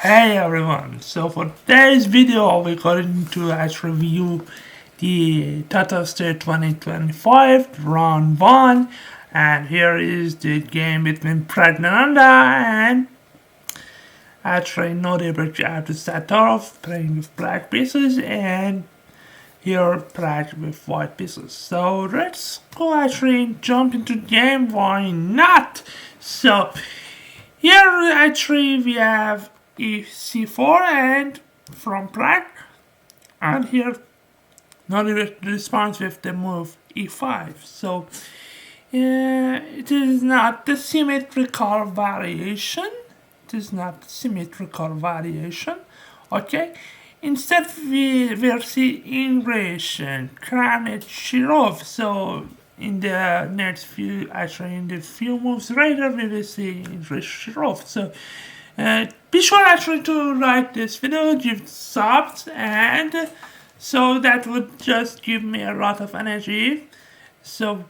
Hey everyone, so for today's video we're going to actually review the Tata State 2025 round 1, and here is the game between Praggnanandhaa and actually notable Abdusattorov playing with black pieces and here Pragg with white pieces. So let's go actually jump into the game, why not? So here actually we have c4 and from Pragg, and here not even response with the move e5. So it is not the symmetrical variation. It is not symmetrical variation. Okay. Instead we will see ingression, Praggnanandhaa. So in the next few, actually in the few moves later, we will see Praggnanandhaa. So be sure actually to like this video, give subs, and so that would just give me a lot of energy. So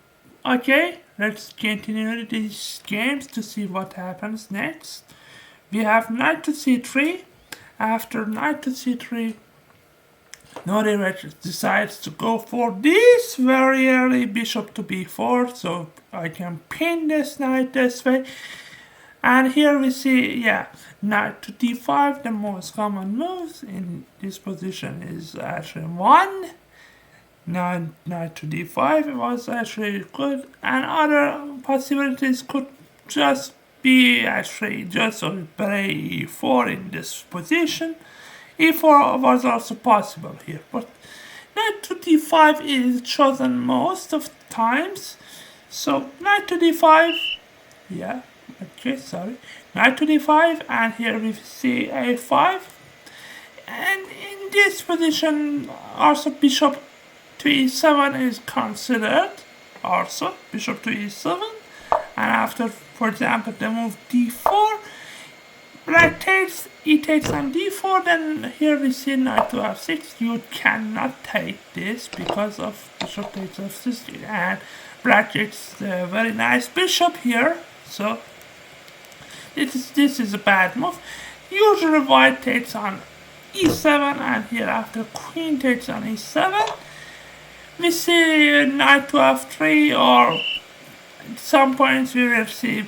okay, let's continue these games to see what happens next. We have knight to c3. After knight to c3, Nordic decides to go for this very early bishop to b4, so I can pin this knight this way. And here we see, knight to d5, the most common moves in this position is actually 1. Knight to d5 was actually good, and other possibilities could just be actually just play e4 in this position. e4 was also possible here, but knight to d5 is chosen most of the times. So knight to d5, knight to d5, and here we see a5. And in this position, also bishop to e7 is considered. Also, bishop to e7, and after, for example, the move d4, black takes, e takes on d4, then here we see knight to f6. You cannot take this because of bishop takes f6, and black takes a very nice bishop here. So this is a bad move. Usually white takes on e7, and here after queen takes on e7, we see knight to f3, or at some points we will see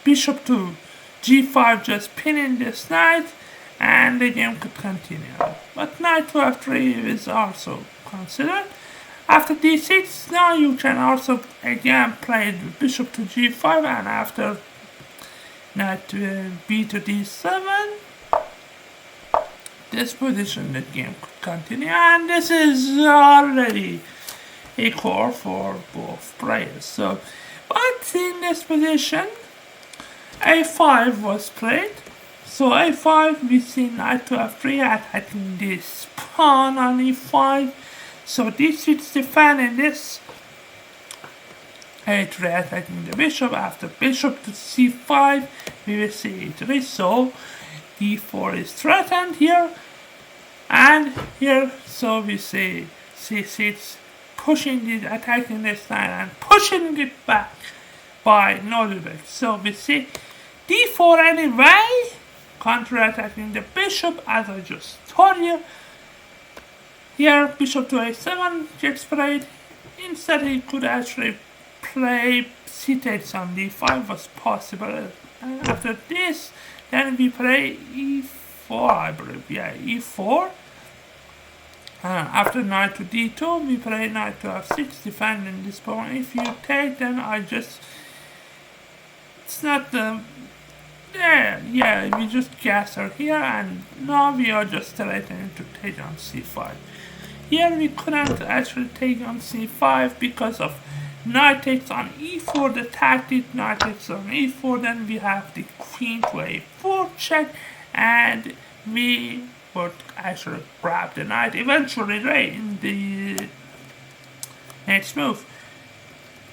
bishop to g5 just pinning this knight, and the game could continue. But knight to f3 is also considered. After d6, now you can also again play the bishop to g5, and after knight to b to d7, this position the game could continue, and this is already equal for both players. So, but in this position, a5 was played. So a5, we see knight to f3 attacking this pawn on e5. So this is defending this. a3 attacking the bishop. After bishop to c5, we will see e3. So d4 is threatened here, and here, so we see c6 pushing it, attacking this line and pushing it back by Nordic. So we see d4 anyway, counter-attacking the bishop, as I just told you. Here, bishop to a7 gets played. Instead, he could actually play c takes on d5 was possible. And after this, then we play e4, I believe. E4. After knight to d2, we play knight to f6, defending this pawn. If you take, then it's not the... we just castle here, and now we are just threatening to take on c5. Here we couldn't actually take on c5 because of knight takes on e4, the tactic, knight takes on e4, then we have the queen to a4 check, and we would actually grab the knight eventually in the next move.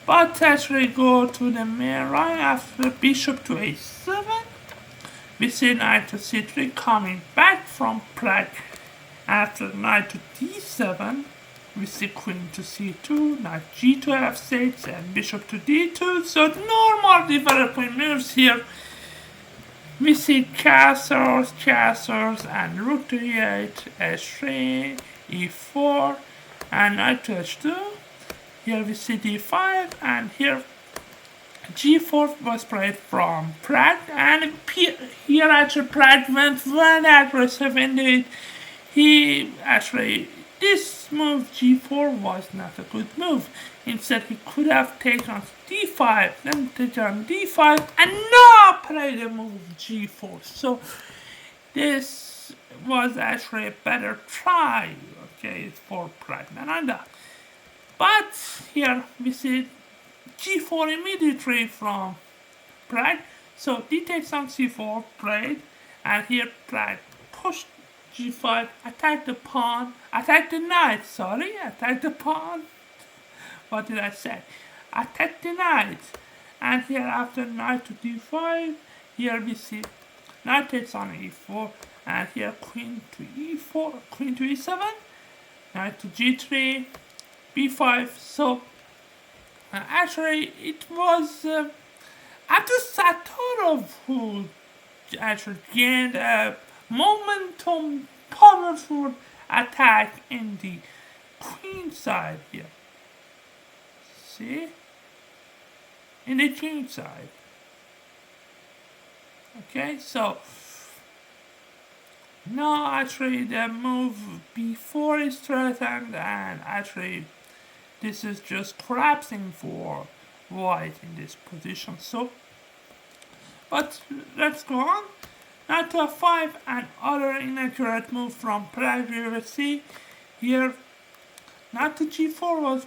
But actually go to the main line after bishop to a7. We see knight to c3 coming back from Pragg. After knight to d7, we see queen to c2, knight g to f6, and bishop to d2. So normal developing moves here. We see castles, and rook to e8, h3, e4, and knight to h2. Here we see d5, and here g4 was played from Pragg, and here actually Pragg went very aggressive indeed. He actually, this move g4 was not a good move. Instead, he could have taken d5, then taken d5, and now play the move g4. So this was actually a better try, okay, for Praggnanandhaa. But here we see g4 immediately from Pragg. So d takes on c4 played, and here Pragg pushed g5, attack the pawn, attack the knight, attack the pawn. What did I say? Attack the knight. And here after knight to d5, here we see knight takes on e4, and here queen to e4, queen to e7, knight to g3, b5. So actually it was Abdusattorov who actually gained a momentum powerful attack in the queen side here. See? In the king side. Okay, so now actually the move b4 is threatened, and actually this is just collapsing for white in this position. So, but let's go on. Knight to f5, and other inaccurate move from Pragg. We will see here knight to g4 was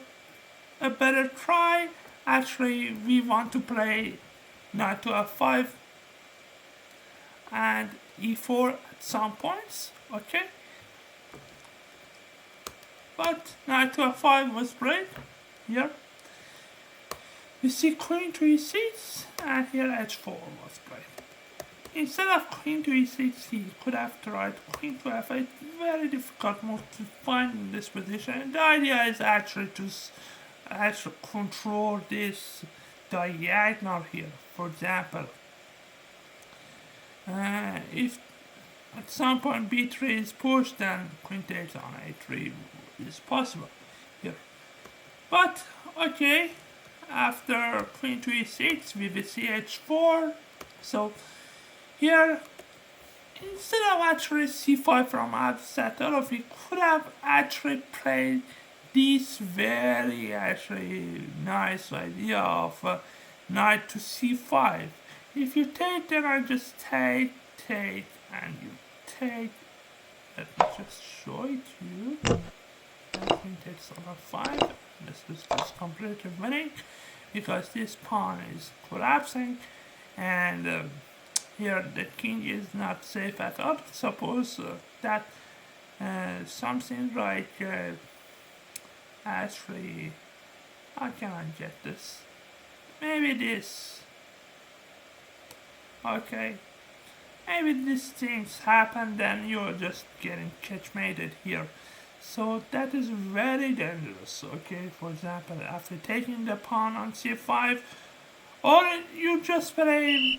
a better try. Actually, we want to play knight to f5 and e4 at some points, okay? But knight to f5 was played here. We see queen to e6, and here h4 was played. Instead of queen to e6, he could have tried queen to f8. Very difficult move to find in this position. And the idea is actually to control this diagonal here. For example, if at some point b3 is pushed, then queen takes on a3 is possible here. But okay, after queen to e6, we will see h4. So here, instead of actually c5 from Abdusattorov, we could have actually played this very actually nice idea of knight to c5. If you take, then I just take, and you take. Let me just show it to you. And queen takes on f5. This is just completely winning because this pawn is collapsing, and here the king is not safe at all. Suppose that something like actually, how can I get this? Maybe this. Okay. Maybe these things happen, then you're just getting catchmated here. So that is very dangerous, okay? For example, after taking the pawn on c5, or you just play,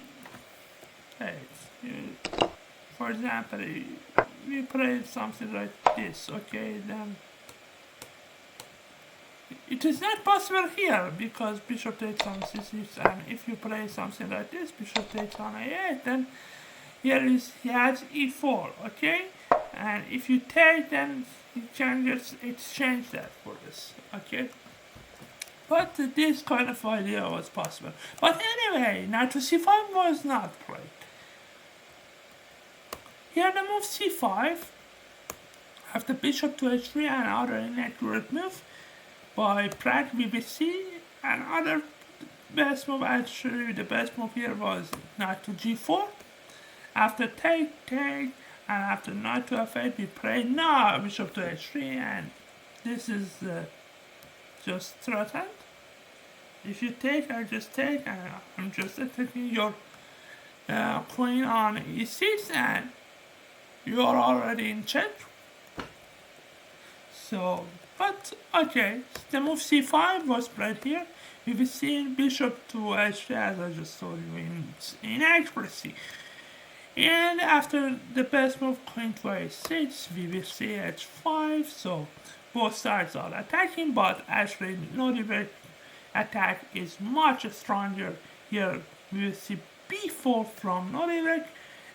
for example, we play something like this, okay? Then it is not possible here because bishop takes on c6, and if you play something like this, bishop takes on a8, then here is he has e4, okay? And if you take, then you can just exchange that for this, okay? But this kind of idea was possible. But anyway, knight to c5 was not played. Here the move c5, after bishop to h3, and other inaccurate move by Pragg, we will see another best move. Actually, the best move here was knight to g4. After take, and after knight to f8, we play now bishop to h3, and this is just threatened. If you take, I just take, and I'm just attacking your queen on e6, and you are already in check. So, but okay, the move c5 was played here. We will see bishop to h3, as I just told you, in inaccuracy. And after the best move, queen to a6, we will see h5. So both sides are attacking, but actually Nodiver's attack is much stronger. Here we will see b4 from Nodiver,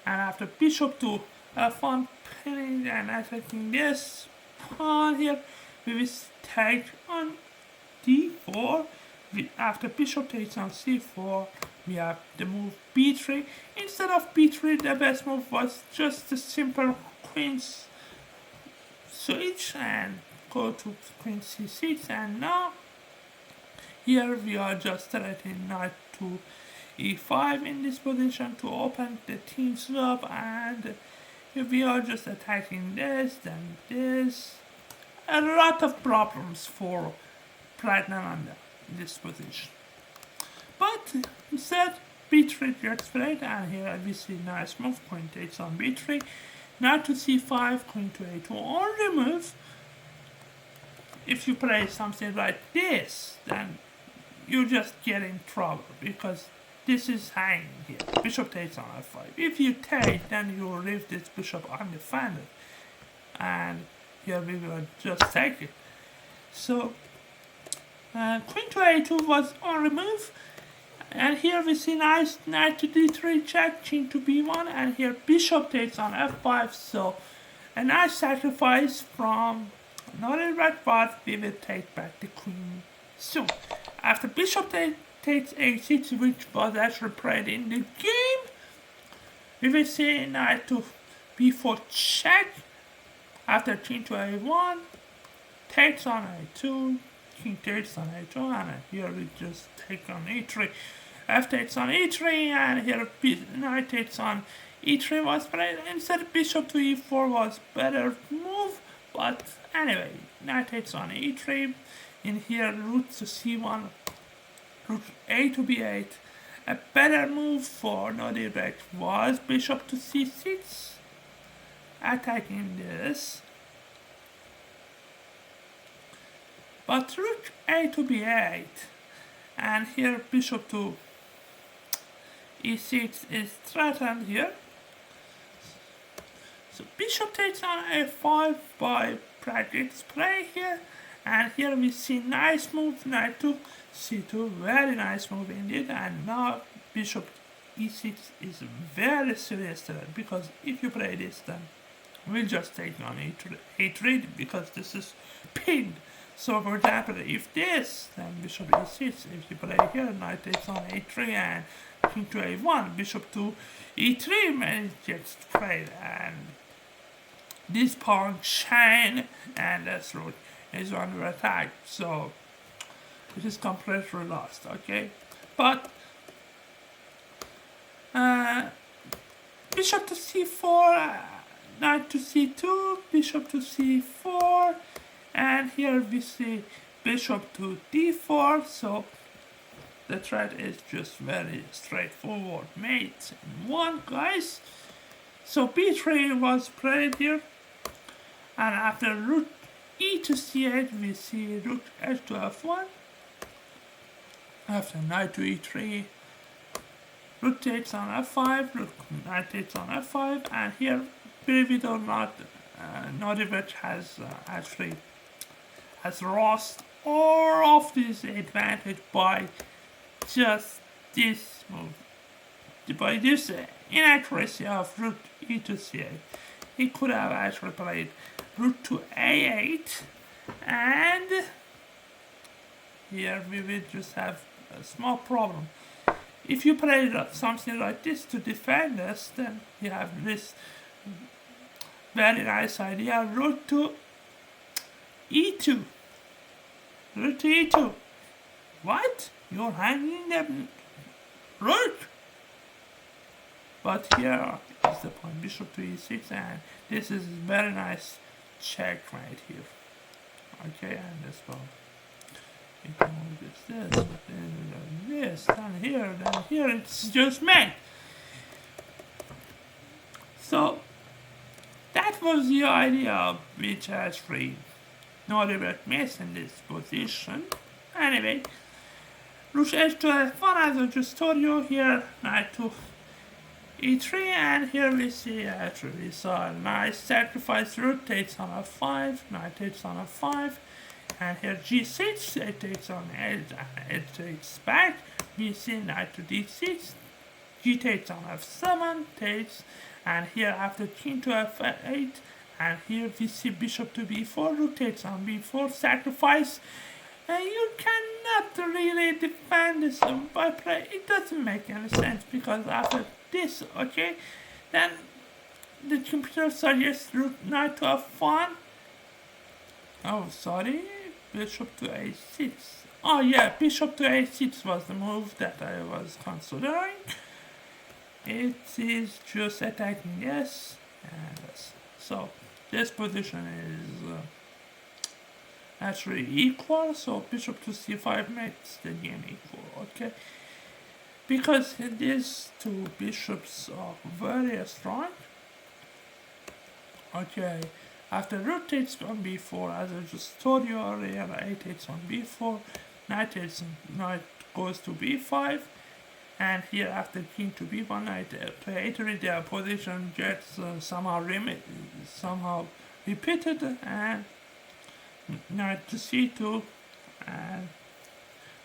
and after bishop to f1, pinning and attacking this pawn here, we will take on d4. After bishop takes on c4, we have the move b3. Instead of b3, the best move was just the simple queen switch and go to queen c6. And now here we are just threatening knight to e5 in this position to open the things up, and we are just attacking this, then this. A lot of problems for Praggnanandhaa in this position. But instead, b3 gets played, and here we see nice move, queen takes on b3, knight to c5, queen to a2. On the move, if you play something like this, then you just get in trouble, because this is hanging here. Bishop takes on f5. If you take, then you will leave this bishop undefended, and here we will just take it. So queen to a2 was on the move, and here we see nice knight to d3 check, king to b1, and here bishop takes on f5. So a nice sacrifice from Nodiver, but we will take back the queen soon. After bishop takes a6, which was actually played in the game, we will see knight to b4 check. After king to a1, takes on a2, king takes on a2, and here we just take on e3. F takes on e3, and here knight takes on e3 was played. Instead, bishop to e4 was better move, but anyway, knight takes on e3. In here, rook to c1, rook a to b8. A better move for Nodiver was bishop to c6, attacking this. But rook a to b8, and here bishop to e6 is threatened here. So bishop takes on a5 by Praggnanandhaa's play here, and here we see nice move, knight to c2, very nice move indeed. And now bishop e6 is very serious threat, because if you play this, then we'll just take on a3 because this is pinned. So for example, if this, then bishop e6, if you play here, knight takes on a3 and king to a1, bishop to e3 gets played, and this pawn chain and this rook is under attack, so it is completely lost, okay? But bishop to c4, knight to c2, bishop to c4, and here we see bishop to d4, so the threat is just very straightforward. Mate in one, guys. So b3 was played here, and after rook e to c8, we see rook h to f1. After knight to e3, rook takes on f5, knight takes on f5, and here, believe it or not, Nodiver has lost all of this advantage by just this move, by this inaccuracy of rook e to c8. He could have actually played rook to a8, and here we will just have a small problem. If you play something like this to defend us, then you have this very nice idea, rook to e2. Rook to e2. What? You're hanging the rook? But here is the point, bishop to e6, and this is very nice check right here. Okay, and this one. You can move this, but then here, it's just made. So that was the idea of which actually Nodiver missed in this position. Anyway, rook h to f1, as I just told you here, knight to e3, and here we see actually so nice sacrifice rook takes on f5, knight takes on f5, and here g6, it takes on edge and it takes back, we see knight to d6, g takes on f7, takes, and here after king to f8, and here we see bishop to b4, rook takes on b4, sacrifice, and you cannot really defend this by play. It doesn't make any sense because after this, okay, then the computer suggests rook knight to f1. Oh, sorry, bishop to a6. Oh yeah, bishop to a6 was the move that I was considering. It is just attacking yes and yes. So this position is actually equal, so bishop to c5 makes the game equal, okay? Because these two bishops are very strong. Okay, after rook takes on b4, as I just told you earlier, a takes on b4, knight goes to b5, and here after king to b1, knight to a3, their position gets somehow repeated, and knight to c2, and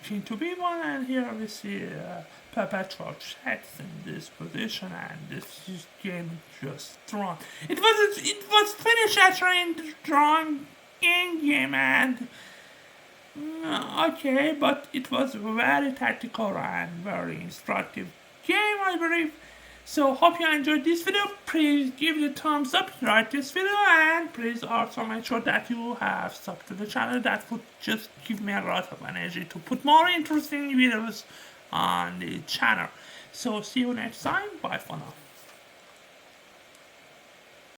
king to b1, and here we see perpetual checks in this position, and this game just drawn. It was finished actually in the drawn game, and okay, but it was very tactical and very instructive game, I believe. So hope you enjoyed this video. Please give it a thumbs up, like this video, and please also make sure that you have subbed to the channel. That would just give me a lot of energy to put more interesting videos on the channel. So see you next time. Bye for now.